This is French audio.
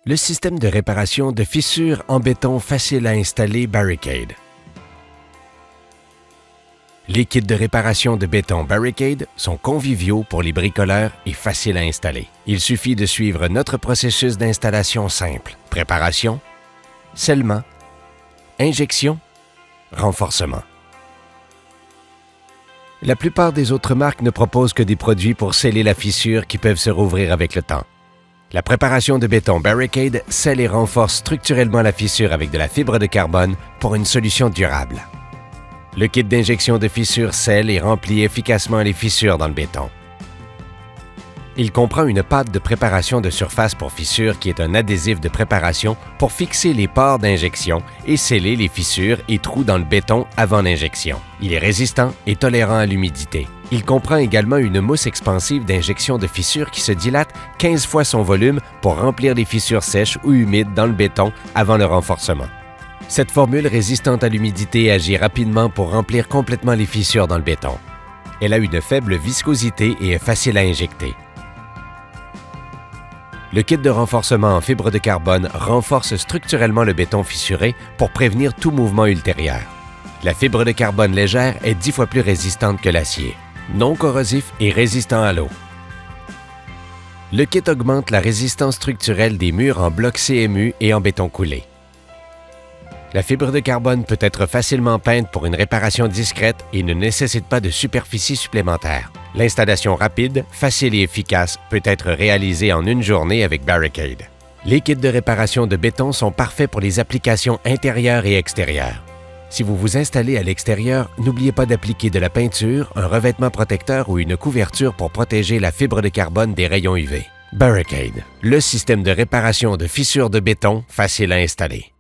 Le système de réparation de fissures en béton facile à installer Barricade. Les kits de réparation de béton Barricade sont conviviaux pour les bricoleurs et faciles à installer. Il suffit de suivre notre processus d'installation simple. Préparation, scellement, injection, renforcement. La plupart des autres marques ne proposent que des produits pour sceller la fissure qui peuvent se rouvrir avec le temps. La préparation de béton Barricade scelle et renforce structurellement la fissure avec de la fibre de carbone pour une solution durable. Le kit d'injection de fissure scelle et remplit efficacement les fissures dans le béton. Il comprend une pâte de préparation de surface pour fissure qui est un adhésif de préparation pour fixer les pores d'injection et sceller les fissures et trous dans le béton avant l'injection. Il est résistant et tolérant à l'humidité. Il comprend également une mousse expansive d'injection de fissure qui se dilate 15 fois son volume pour remplir les fissures sèches ou humides dans le béton avant le renforcement. Cette formule résistante à l'humidité agit rapidement pour remplir complètement les fissures dans le béton. Elle a une faible viscosité et est facile à injecter. Le kit de renforcement en fibre de carbone renforce structurellement le béton fissuré pour prévenir tout mouvement ultérieur. La fibre de carbone légère est 10 fois plus résistante que l'acier, non corrosif et résistant à l'eau. Le kit augmente la résistance structurelle des murs en bloc CMU et en béton coulé. La fibre de carbone peut être facilement peinte pour une réparation discrète et ne nécessite pas de superficie supplémentaire. L'installation rapide, facile et efficace peut être réalisée en une journée avec Barricade. Les kits de réparation de béton sont parfaits pour les applications intérieures et extérieures. Si vous vous installez à l'extérieur, n'oubliez pas d'appliquer de la peinture, un revêtement protecteur ou une couverture pour protéger la fibre de carbone des rayons UV. Barricade, le système de réparation de fissures de béton facile à installer.